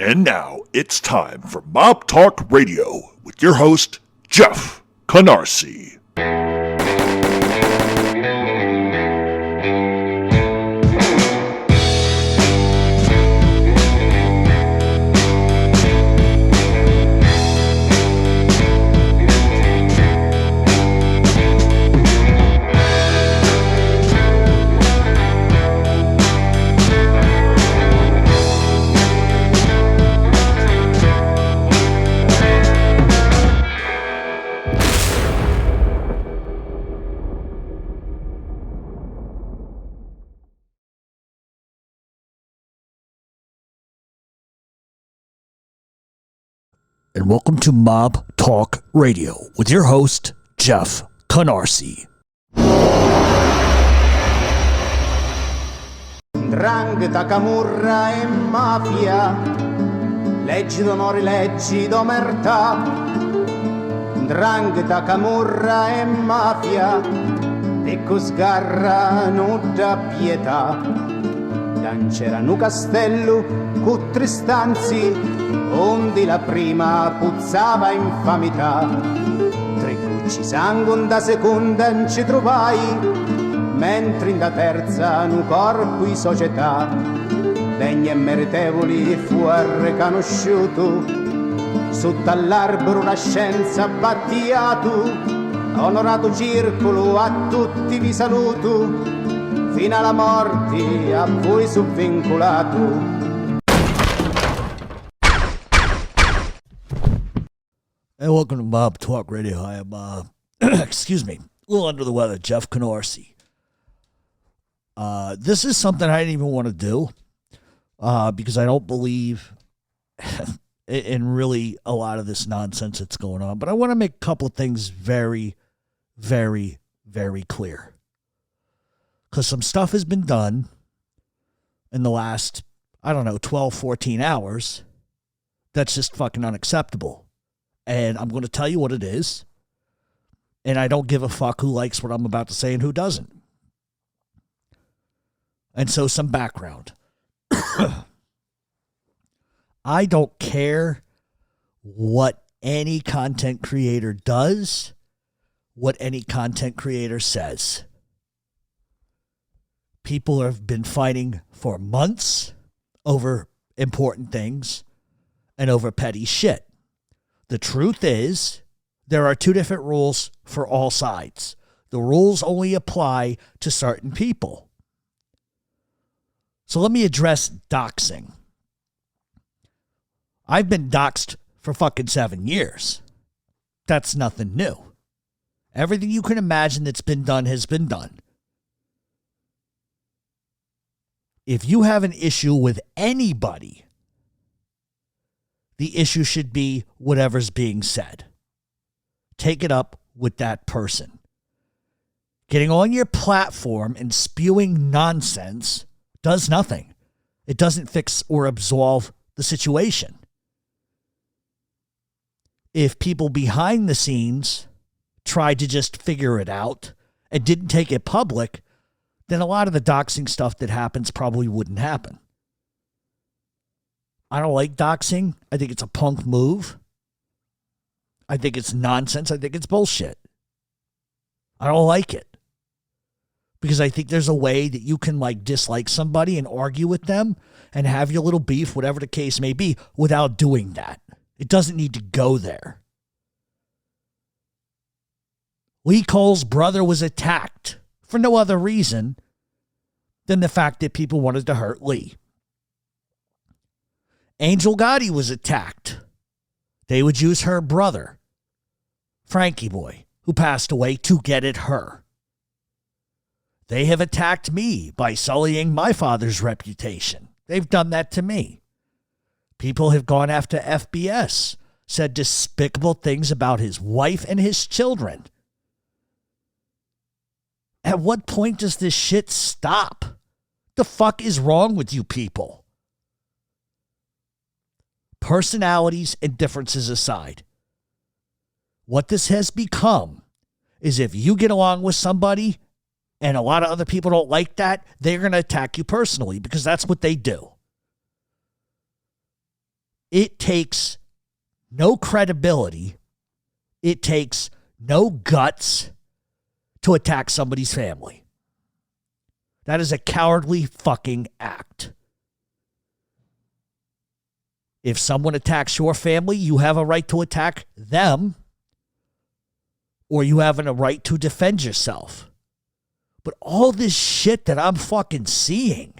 And now it's time for Mob Talk Radio with your host, Jeff Canarsie. And welcome to Mob Talk Radio with your host, Jeff Canarsie. 'Ndrangheta, camurra e mafia, leggi d'onore, leggi d'omertà. 'Ndrangheta, camurra e mafia, ecco sgarra non da pietà. C'era un castello cu tre stanzi, onde la prima puzzava infamità. Tre cucci sangue da seconda non ci trovai, mentre in da terza un corpo in società. Degni e meritevoli fu riconosciuto, sotto all'albero la scienza battiato. Onorato circolo, a tutti vi saluto, fino alla morte a voi subvincolato. Hey, welcome to Mob Talk Radio. I am, excuse me, a little under the weather, Jeff Canarsie. This is something I didn't even want to do because I don't believe in really a lot of this nonsense that's going on. But I want to make a couple of things very, very, very clear. Because some stuff has been done in the last, 12, 14 hours that's just fucking unacceptable. And I'm going to tell you what it is. And I don't give a fuck who likes what I'm about to say and who doesn't. And so some background. I don't care what any content creator does, what any content creator says. People have been fighting for months over important things and over petty shit. The truth is, there are two different rules for all sides. The rules only apply to certain people. So let me address doxing. I've been doxed for fucking 7 years. That's nothing new. Everything you can imagine that's been done has been done. If you have an issue with anybody, the issue should be whatever's being said. Take it up with that person. Getting on your platform and spewing nonsense does nothing. It doesn't fix or absolve the situation. If people behind the scenes tried to just figure it out and didn't take it public, then a lot of the doxing stuff that happens probably wouldn't happen. I don't like doxing. I think it's a punk move. I think it's nonsense. I think it's bullshit. I don't like it. Because I think there's a way that you can dislike somebody and argue with them and have your little beef, whatever the case may be, without doing that. It doesn't need to go there. Lee Cole's brother was attacked for no other reason than the fact that people wanted to hurt Lee. Angel Gotti was attacked. They would use her brother, Frankie Boy, who passed away, to get at her. They have attacked me by sullying my father's reputation. They've done that to me. People have gone after FBS, said despicable things about his wife and his children. At what point does this shit stop? The fuck is wrong with you people? Personalities and differences aside, what this has become is if you get along with somebody and a lot of other people don't like that, they're going to attack you personally because that's what they do. it takes no credibility, it takes no guts to attack somebody's family. That is a cowardly fucking act. If someone attacks your family, you have a right to attack them, or you have a right to defend yourself. But all this shit that I'm fucking seeing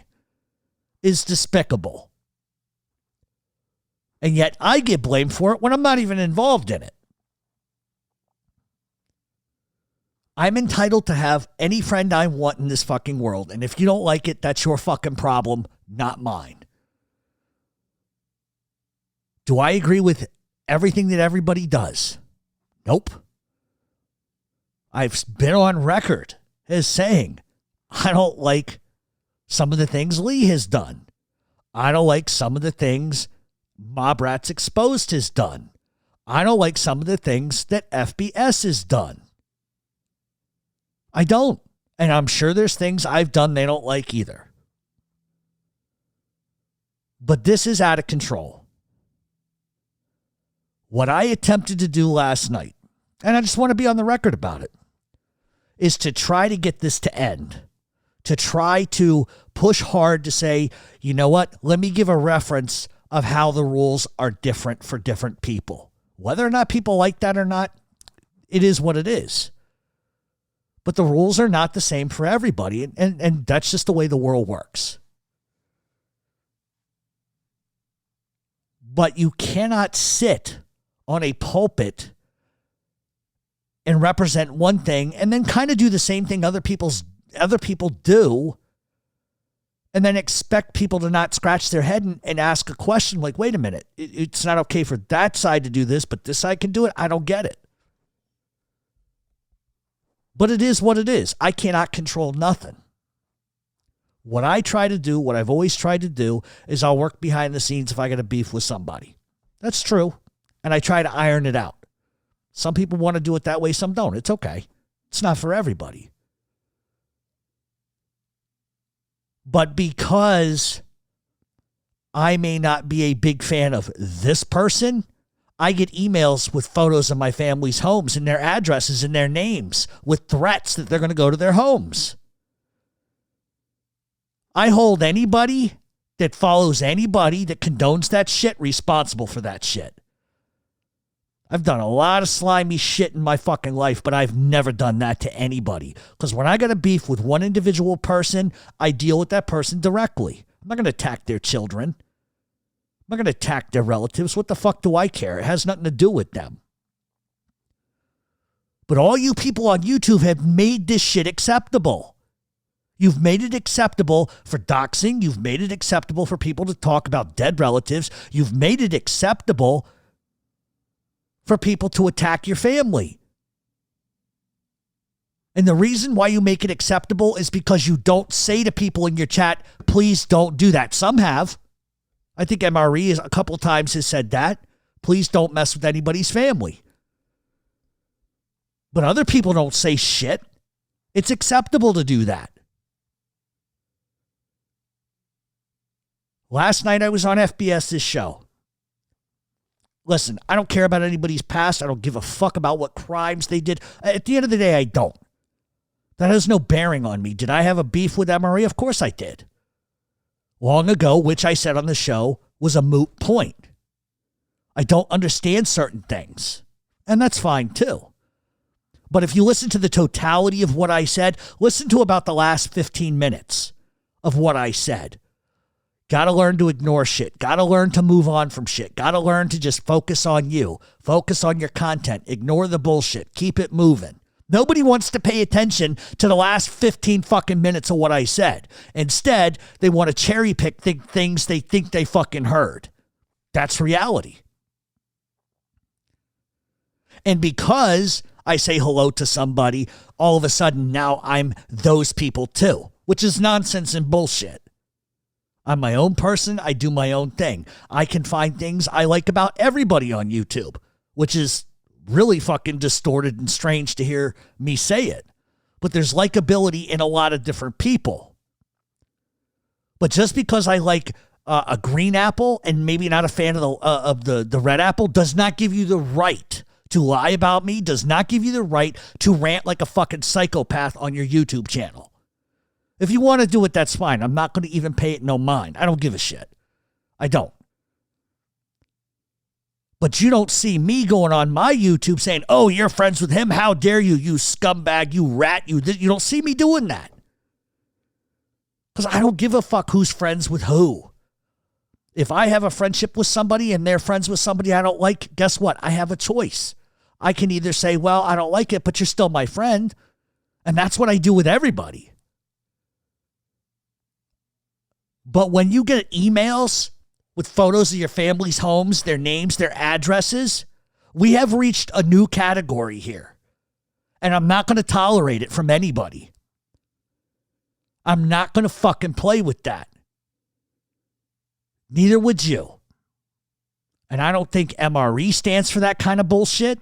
is despicable. And yet I get blamed for it when I'm not even involved in it. I'm entitled to have any friend I want in this fucking world. And if you don't like it, that's your fucking problem, not mine. Do I agree with everything that everybody does? Nope. I've been on record as saying, I don't like some of the things Lee has done. I don't like some of the things Mob Rats Exposed has done. I don't like some of the things that FBS has done. I don't. And I'm sure there's things I've done they don't like either. But this is out of control. What I attempted to do last night, and I just want to be on the record about it, is to try to get this to end. To try to push hard to say, you know what, let me give a reference of how the rules are different for different people. Whether or not people like that or not, it is what it is. But the rules are not the same for everybody, and that's just the way the world works. But you cannot sit on a pulpit and represent one thing and then kind of do the same thing other people do and then expect people to not scratch their head and ask a question like, wait a minute, it's not okay for that side to do this, but this side can do it. I don't get it. But it is what it is. I cannot control nothing. What I try to do, what I've always tried to do, is I'll work behind the scenes if I get a beef with somebody. That's true. And I try to iron it out. Some people want to do it that way, some don't. It's okay. It's not for everybody. But because I may not be a big fan of this person, I get emails with photos of my family's homes and their addresses and their names with threats that they're going to go to their homes. I hold anybody that follows anybody that condones that shit responsible for that shit. I've done a lot of slimy shit in my fucking life, but I've never done that to anybody. Because when I got a beef with one individual person, I deal with that person directly. I'm not going to attack their children. I'm not going to attack their relatives. What the fuck do I care? It has nothing to do with them. But all you people on YouTube have made this shit acceptable. You've made it acceptable for doxing. You've made it acceptable for people to talk about dead relatives. You've made it acceptable for people to attack your family. And the reason why you make it acceptable is because you don't say to people in your chat, please don't do that. Some have. I think MRE a couple times has said that. Please don't mess with anybody's family. But other people don't say shit. It's acceptable to do that. Last night I was on FBS's show. Listen, I don't care about anybody's past. I don't give a fuck about what crimes they did. At the end of the day, I don't. That has no bearing on me. Did I have a beef with MRE? Of course I did. Long ago, which I said on the show was a moot point. I don't understand certain things. And that's fine too. But if you listen to the totality of what I said, listen to about the last 15 minutes of what I said. Got to learn to ignore shit. Got to learn to move on from shit. Got to learn to just focus on you. Focus on your content. Ignore the bullshit. Keep it moving. Nobody wants to pay attention to the last 15 fucking minutes of what I said. Instead, they want to cherry pick things they think they fucking heard. That's reality. And because I say hello to somebody, all of a sudden now I'm those people too, which is nonsense and bullshit. I'm my own person. I do my own thing. I can find things I like about everybody on YouTube, which is really fucking distorted and strange to hear me say it. But there's likability in a lot of different people. But just because I like a green apple and maybe not a fan of the red apple does not give you the right to lie about me, does not give you the right to rant like a fucking psychopath on your YouTube channel. If you want to do it, that's fine. I'm not going to even pay it no mind. I don't give a shit. I don't. But you don't see me going on my YouTube saying, oh, you're friends with him? How dare you, you scumbag, you rat, you don't see me doing that. Because I don't give a fuck who's friends with who. If I have a friendship with somebody and they're friends with somebody I don't like, guess what? I have a choice. I can either say, well, I don't like it, but you're still my friend. And that's what I do with everybody. But when you get emails with photos of your family's homes, their names, their addresses, we have reached a new category here. And I'm not going to tolerate it from anybody. I'm not going to fucking play with that. Neither would you. And I don't think MRE stands for that kind of bullshit.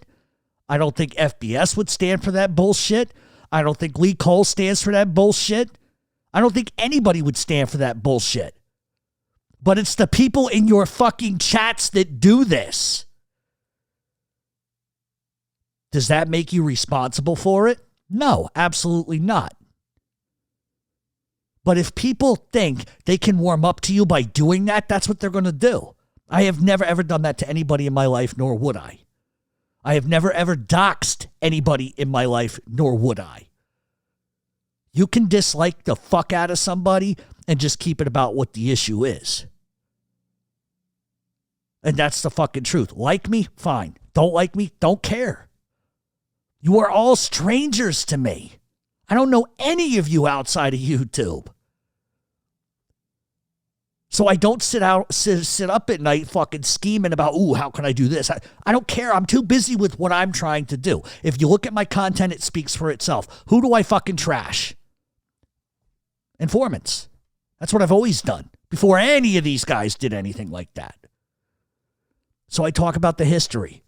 I don't think FBS would stand for that bullshit. I don't think Lee Cole stands for that bullshit. I don't think anybody would stand for that bullshit. But it's the people in your fucking chats that do this. Does that make you responsible for it? No, absolutely not. But if people think they can warm up to you by doing that, that's what they're going to do. I have never, ever done that to anybody in my life, nor would I. I have never, ever doxed anybody in my life, nor would I. You can dislike the fuck out of somebody and just keep it about what the issue is. And that's the fucking truth. Like me? Fine. Don't like me? Don't care. You are all strangers to me. I don't know any of you outside of YouTube. So I don't sit up at night fucking scheming about, ooh, how can I do this? I don't care. I'm too busy with what I'm trying to do. If you look at my content, it speaks for itself. Who do I fucking trash? Informants. That's what I've always done before any of these guys did anything like that. So I talk about the history.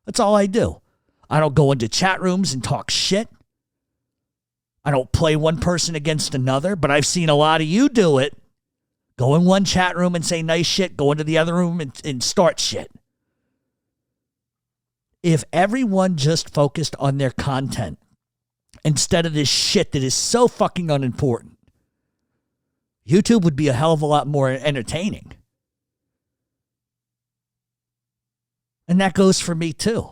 That's all I do. I don't go into chat rooms and talk shit. I don't play one person against another, but I've seen a lot of you do it. Go in one chat room and say nice shit. Go into the other room and start shit. If everyone just focused on their content instead of this shit that is so fucking unimportant, YouTube would be a hell of a lot more entertaining. And that goes for me too.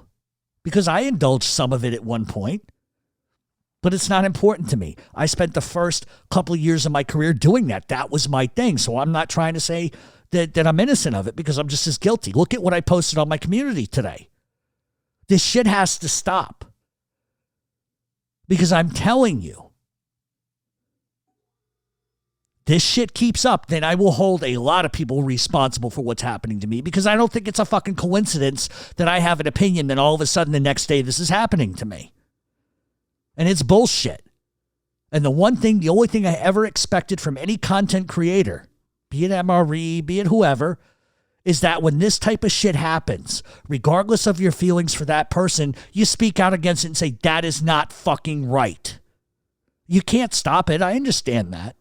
Because I indulged some of it at one point. But it's not important to me. I spent the first couple of years of my career doing that. That was my thing. So I'm not trying to say that I'm innocent of it because I'm just as guilty. Look at what I posted on my community today. This shit has to stop. Because I'm telling you, this shit keeps up, then I will hold a lot of people responsible for what's happening to me because I don't think it's a fucking coincidence that I have an opinion that all of a sudden the next day this is happening to me. And it's bullshit. And the only thing I ever expected from any content creator, be it MRE, be it whoever, is that when this type of shit happens, regardless of your feelings for that person, you speak out against it and say, that is not fucking right. You can't stop it. I understand that.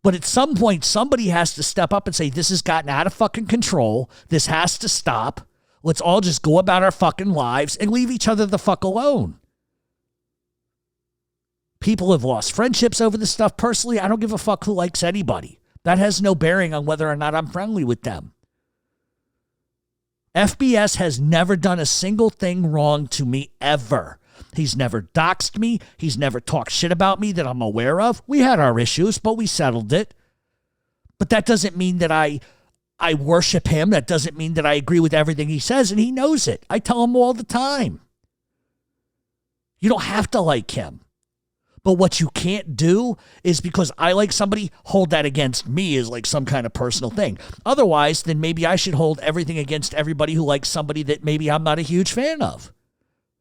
But at some point, somebody has to step up and say, this has gotten out of fucking control. This has to stop. Let's all just go about our fucking lives and leave each other the fuck alone. People have lost friendships over this stuff. Personally, I don't give a fuck who likes anybody. That has no bearing on whether or not I'm friendly with them. FBS has never done a single thing wrong to me ever. He's never doxed me. He's never talked shit about me that I'm aware of. We had our issues, but we settled it. But that doesn't mean that I worship him. That doesn't mean that I agree with everything he says, and he knows it. I tell him all the time. You don't have to like him. But what you can't do is because I like somebody, hold that against me as like some kind of personal thing. Otherwise, then maybe I should hold everything against everybody who likes somebody that maybe I'm not a huge fan of.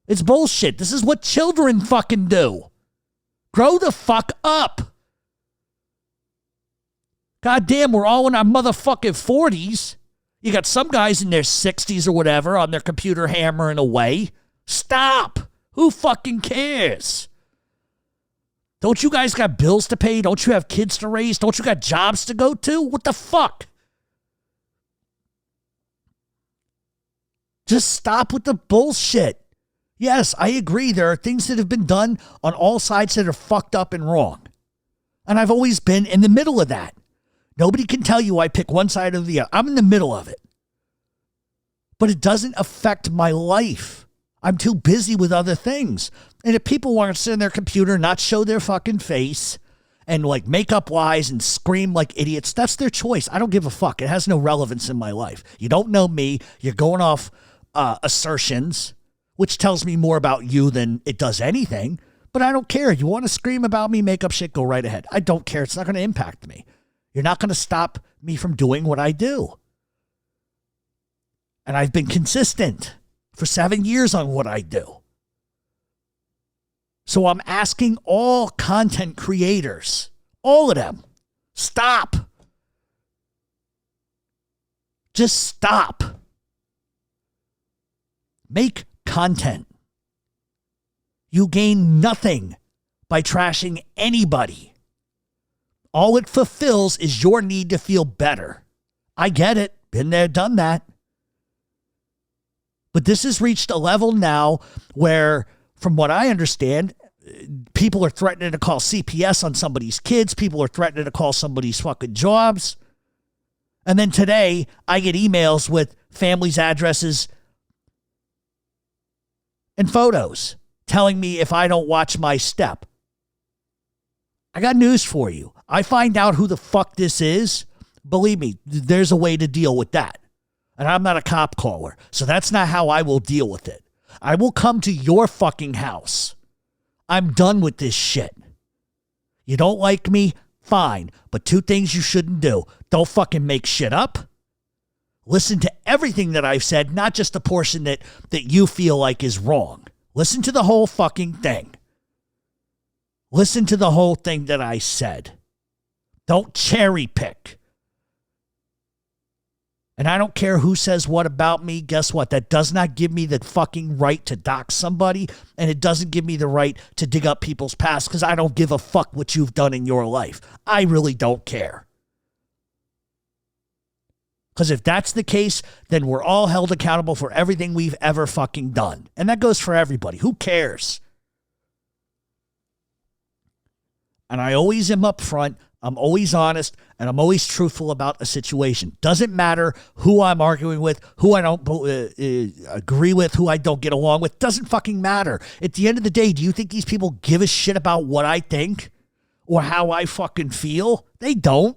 It's bullshit. This is what children fucking do. Grow the fuck up. Goddamn, we're all in our motherfucking 40s. You got some guys in their 60s or whatever on their computer hammering away. Stop. Who fucking cares? Don't you guys got bills to pay? Don't you have kids to raise? Don't you got jobs to go to? What the fuck? Just stop with the bullshit. Yes, I agree. There are things that have been done on all sides that are fucked up and wrong. And I've always been in the middle of that. Nobody can tell you I pick one side or the other. I'm in the middle of it. But it doesn't affect my life. I'm too busy with other things. And if people want to sit on their computer and not show their fucking face and like make up lies and scream like idiots, that's their choice. I don't give a fuck. It has no relevance in my life. You don't know me. You're going off assertions, which tells me more about you than it does anything. But I don't care. You want to scream about me, make up shit, go right ahead. I don't care. It's not going to impact me. You're not going to stop me from doing what I do. And I've been consistent for 7 years on what I do. So I'm asking all content creators, all of them, stop. Just stop. Make content. You gain nothing by trashing anybody. All it fulfills is your need to feel better. I get it. Been there, done that. But this has reached a level now where, from what I understand, people are threatening to call CPS on somebody's kids. People are threatening to call somebody's fucking jobs. And then today, I get emails with families' addresses and photos telling me if I don't watch my step. I got news for you. I find out who the fuck this is. Believe me, there's a way to deal with that. And I'm not a cop caller, so that's not how I will deal with it. I will come to your fucking house. I'm done with this shit. You don't like me? Fine. But 2 things you shouldn't do. Don't fucking make shit up. Listen to everything that I've said, not just the portion that you feel like is wrong. Listen to the whole fucking thing. Listen to the whole thing that I said. Don't cherry pick. And I don't care who says what about me. Guess what? That does not give me the fucking right to dox somebody. And it doesn't give me the right to dig up people's past because I don't give a fuck what you've done in your life. I really don't care. Because if that's the case, then we're all held accountable for everything we've ever fucking done. And that goes for everybody. Who cares? And I always am upfront. I'm always honest, and I'm always truthful about a situation. Doesn't matter who I'm arguing with, who I don't agree with, who I don't get along with. Doesn't fucking matter. At the end of the day, do you think these people give a shit about what I think or how I fucking feel? They don't.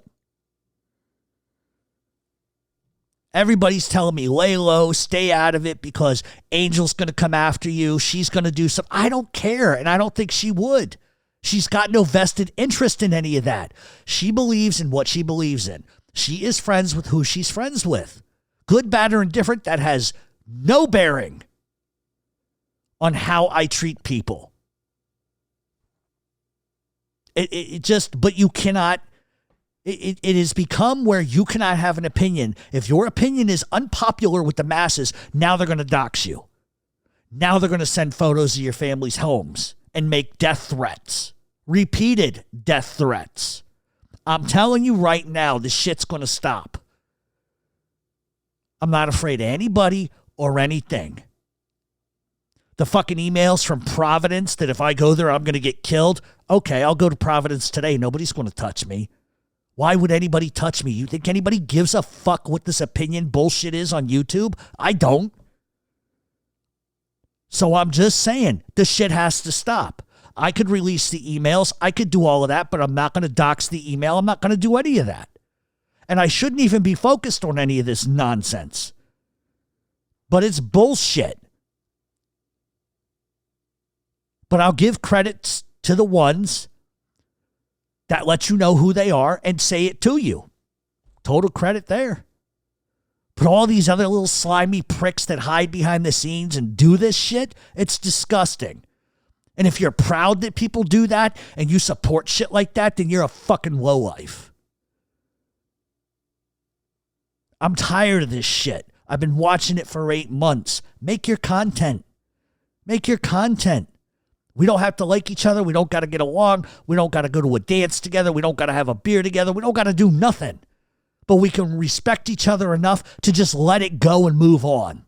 Everybody's telling me, lay low, stay out of it because Angel's going to come after you. She's going to do something. I don't care, and I don't think she would. She's got no vested interest in any of that. She believes in what she believes in. She is friends with who she's friends with. Good, bad, or indifferent, that has no bearing on how I treat people. But you cannot, it has become where you cannot have an opinion. If your opinion is unpopular with the masses, now they're going to dox you. Now they're going to send photos of your family's homes and make death threats. Repeated death threats. I'm telling you right now, this shit's going to stop. I'm not afraid of anybody or anything. The fucking emails from Providence that if I go there, I'm going to get killed. Okay, I'll go to Providence today. Nobody's going to touch me. Why would anybody touch me? You think anybody gives a fuck what this opinion bullshit is on YouTube? I don't. So I'm just saying, this shit has to stop. I could release the emails. I could do all of that, but I'm not going to dox the email. I'm not going to do any of that. And I shouldn't even be focused on any of this nonsense. But it's bullshit. But I'll give credits to the ones that let you know who they are and say it to you. Total credit there. But all these other little slimy pricks that hide behind the scenes and do this shit, it's disgusting. And if you're proud that people do that and you support shit like that, then you're a fucking lowlife. I'm tired of this shit. I've been watching it for 8 months. Make your content. Make your content. We don't have to like each other. We don't got to get along. We don't got to go to a dance together. We don't got to have a beer together. We don't got to do nothing. But we can respect each other enough to just let it go and move on.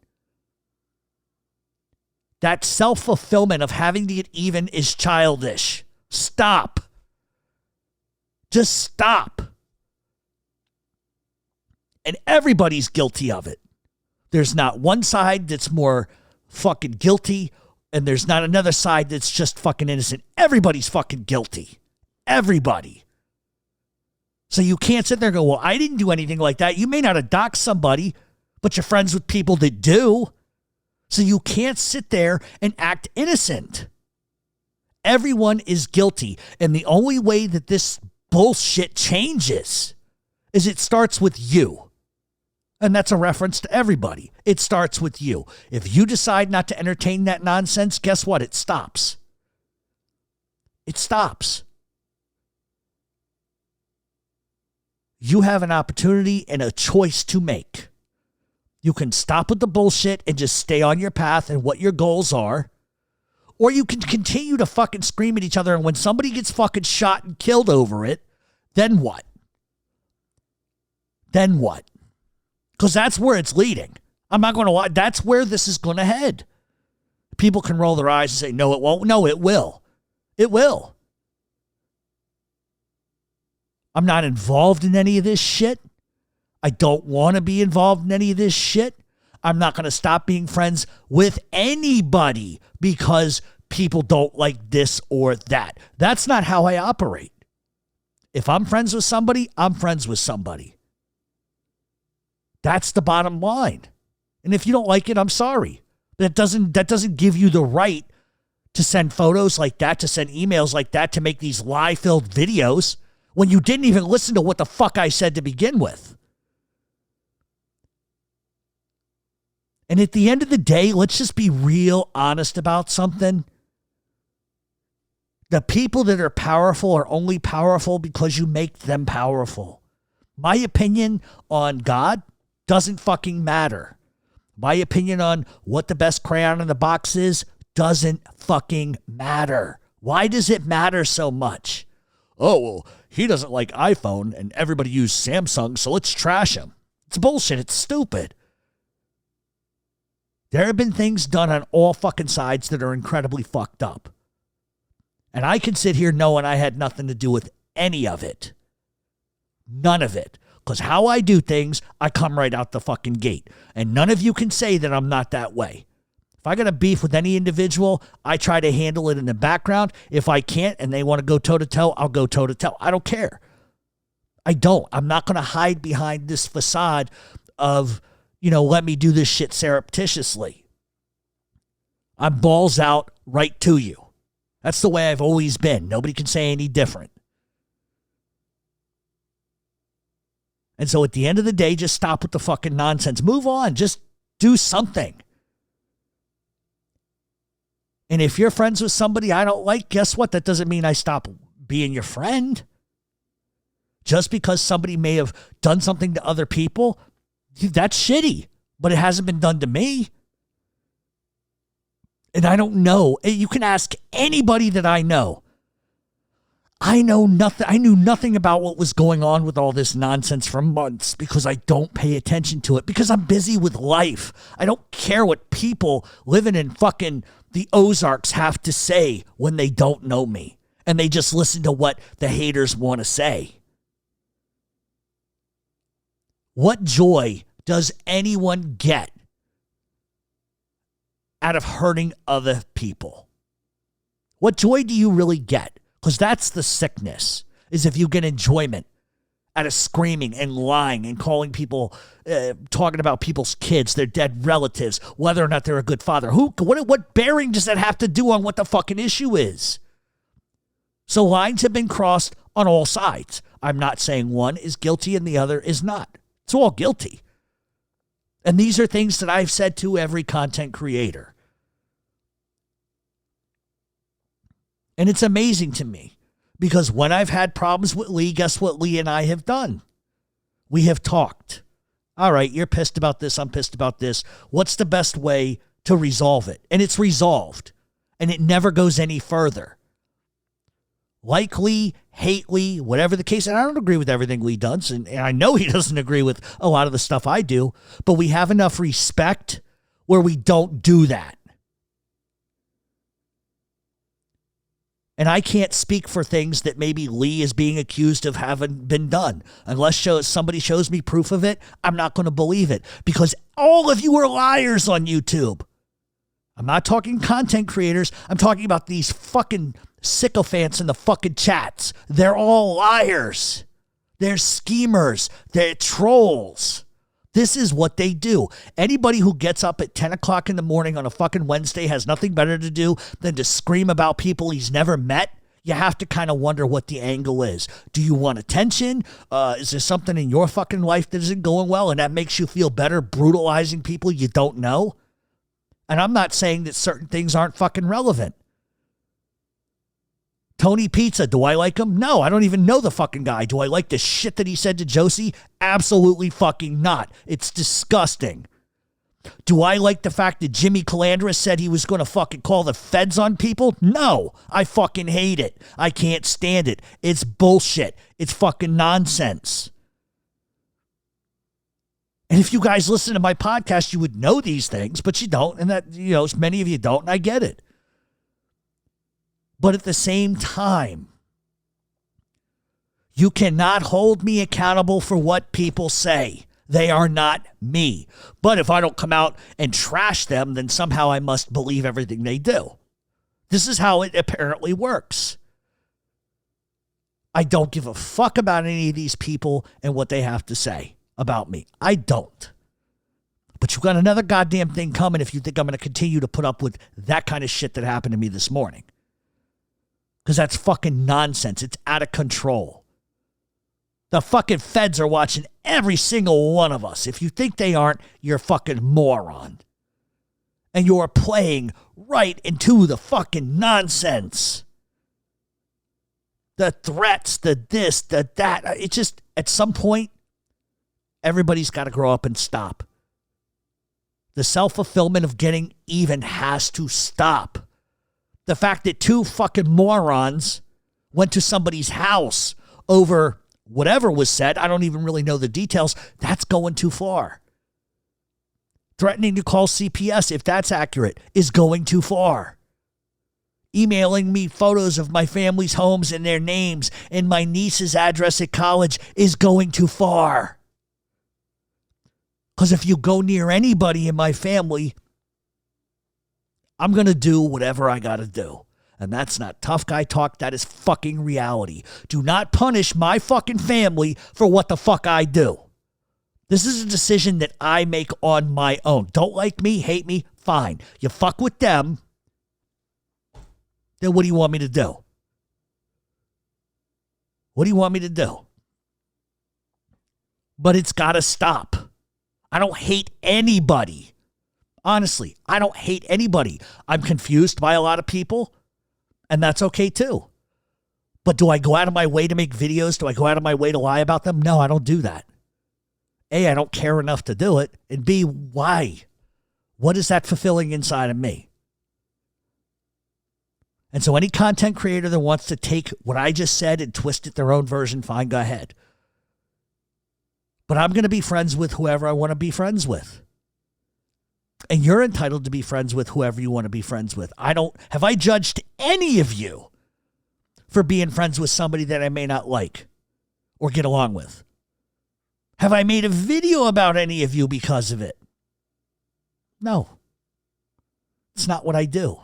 That self-fulfillment of having to get even is childish. Stop. Just stop. And everybody's guilty of it. There's not one side that's more fucking guilty, and there's not another side that's just fucking innocent. Everybody's fucking guilty. Everybody. So you can't sit there and go, well, I didn't do anything like that. You may not have doxed somebody, but you're friends with people that do. So you can't sit there and act innocent. Everyone is guilty. And the only way that this bullshit changes is it starts with you. And that's a reference to everybody. It starts with you. If you decide not to entertain that nonsense, guess what? It stops. It stops. You have an opportunity and a choice to make. You can stop with the bullshit and just stay on your path and what your goals are. Or you can continue to fucking scream at each other, and when somebody gets fucking shot and killed over it, then what? Then what? Because that's where it's leading. I'm not going to lie. That's where this is going to head. People can roll their eyes and say, no, it won't. No, it will. It will. I'm not involved in any of this shit. I don't want to be involved in any of this shit. I'm not going to stop being friends with anybody because people don't like this or that. That's not how I operate. If I'm friends with somebody, I'm friends with somebody. That's the bottom line. And if you don't like it, I'm sorry. That doesn't give you the right to send photos like that, to send emails like that, to make these lie-filled videos when you didn't even listen to what the fuck I said to begin with. And at the end of the day, let's just be real honest about something. The people that are powerful are only powerful because you make them powerful. My opinion on God doesn't fucking matter. My opinion on what the best crayon in the box is doesn't fucking matter. Why does it matter so much? Oh, well, he doesn't like iPhone and everybody uses Samsung, so let's trash him. It's bullshit. It's stupid. There have been things done on all fucking sides that are incredibly fucked up. And I can sit here knowing I had nothing to do with any of it. None of it. Because how I do things, I come right out the fucking gate. And none of you can say that I'm not that way. If I got a beef with any individual, I try to handle it in the background. If I can't and they want to go toe-to-toe, I'll go toe-to-toe. I don't care. I don't. I'm not going to hide behind this facade of, let me do this shit surreptitiously. I'm balls out right to you. That's the way I've always been. Nobody can say any different. And so at the end of the day, just stop with the fucking nonsense. Move on. Just do something. And if you're friends with somebody I don't like, guess what? That doesn't mean I stop being your friend. Just because somebody may have done something to other people, that's shitty. But it hasn't been done to me. And I don't know. You can ask anybody that I know. I know nothing. I knew nothing about what was going on with all this nonsense for months because I don't pay attention to it because I'm busy with life. I don't care what people living in fucking the Ozarks have to say when they don't know me and they just listen to what the haters want to say. What joy does anyone get out of hurting other people? What joy do you really get? Because that's the sickness, is if you get enjoyment out of screaming and lying and calling people, talking about people's kids, their dead relatives, whether or not they're a good father. What bearing does that have to do on what the fucking issue is? So lines have been crossed on all sides. I'm not saying one is guilty and the other is not. It's all guilty. And these are things that I've said to every content creator. And it's amazing to me because when I've had problems with Lee, guess what Lee and I have done? We have talked. All right, you're pissed about this. I'm pissed about this. What's the best way to resolve it? And it's resolved. And it never goes any further. Like Lee, hate Lee, whatever the case. And I don't agree with everything Lee does. And I know he doesn't agree with a lot of the stuff I do. But we have enough respect where we don't do that. And I can't speak for things that maybe Lee is being accused of having been done. Unless somebody shows me proof of it, I'm not going to believe it. Because all of you are liars on YouTube. I'm not talking content creators. I'm talking about these fucking sycophants in the fucking chats. They're all liars. They're schemers. They're trolls. This is what they do. Anybody who gets up at 10 o'clock in the morning on a fucking Wednesday has nothing better to do than to scream about people he's never met. You have to kind of wonder what the angle is. Do you want attention? Is there something in your fucking life that isn't going well and that makes you feel better brutalizing people you don't know? And I'm not saying that certain things aren't fucking relevant. Tony Pizza, do I like him? No, I don't even know the fucking guy. Do I like the shit that he said to Josie? Absolutely fucking not. It's disgusting. Do I like the fact that Jimmy Calandra said he was going to fucking call the feds on people? No, I fucking hate it. I can't stand it. It's bullshit. It's fucking nonsense. And if you guys listen to my podcast, you would know these things, but you don't. And that, many of you don't, and I get it. But at the same time, you cannot hold me accountable for what people say. They are not me. But if I don't come out and trash them, then somehow I must believe everything they do. This is how it apparently works. I don't give a fuck about any of these people and what they have to say about me. I don't. But you've got another goddamn thing coming if you think I'm going to continue to put up with that kind of shit that happened to me this morning. Because that's fucking nonsense. It's out of control. The fucking feds are watching every single one of us. If you think they aren't, you're a fucking moron. And you're playing right into the fucking nonsense. The threats, the this, the that. It just, at some point, everybody's got to grow up and stop. The self-fulfillment of getting even has to stop. The fact that two fucking morons went to somebody's house over whatever was said, I don't even really know the details, that's going too far. Threatening to call CPS, if that's accurate, is going too far. Emailing me photos of my family's homes and their names and my niece's address at college is going too far. Because if you go near anybody in my family, I'm going to do whatever I got to do. And that's not tough guy talk. That is fucking reality. Do not punish my fucking family for what the fuck I do. This is a decision that I make on my own. Don't like me, hate me, fine. You fuck with them, then what do you want me to do? What do you want me to do? But it's got to stop. I don't hate anybody. Honestly, I don't hate anybody. I'm confused by a lot of people, and that's okay too. But do I go out of my way to make videos? Do I go out of my way to lie about them? No, I don't do that. A, I don't care enough to do it. And B, why? What is that fulfilling inside of me? And so any content creator that wants to take what I just said and twist it their own version, fine, go ahead. But I'm going to be friends with whoever I want to be friends with. And you're entitled to be friends with whoever you want to be friends with. Have I judged any of you for being friends with somebody that I may not like or get along with? Have I made a video about any of you because of it? No. It's not what I do.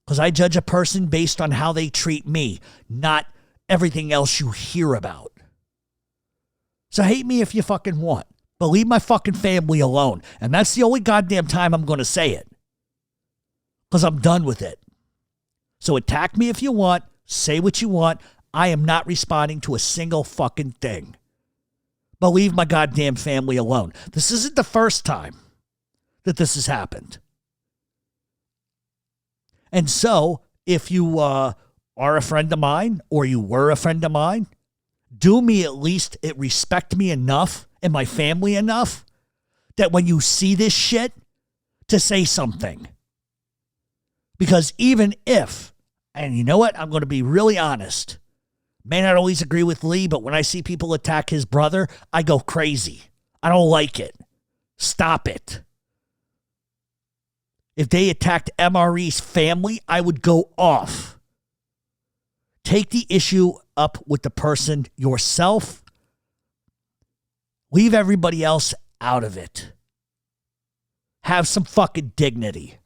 Because I judge a person based on how they treat me, not everything else you hear about. So hate me if you fucking want. But leave my fucking family alone. And that's the only goddamn time I'm going to say it. Because I'm done with it. So attack me if you want. Say what you want. I am not responding to a single fucking thing. But leave my goddamn family alone. This isn't the first time that this has happened. And so, if you are a friend of mine, or you were a friend of mine, do me at least respect me enough and my family enough that when you see this shit, to say something. Because even if, and you know what? I'm going to be really honest. May not always agree with Lee, but when I see people attack his brother, I go crazy. I don't like it. Stop it. If they attacked MRE's family, I would go off. Take the issue up with the person yourself. Leave everybody else out of it. Have some fucking dignity.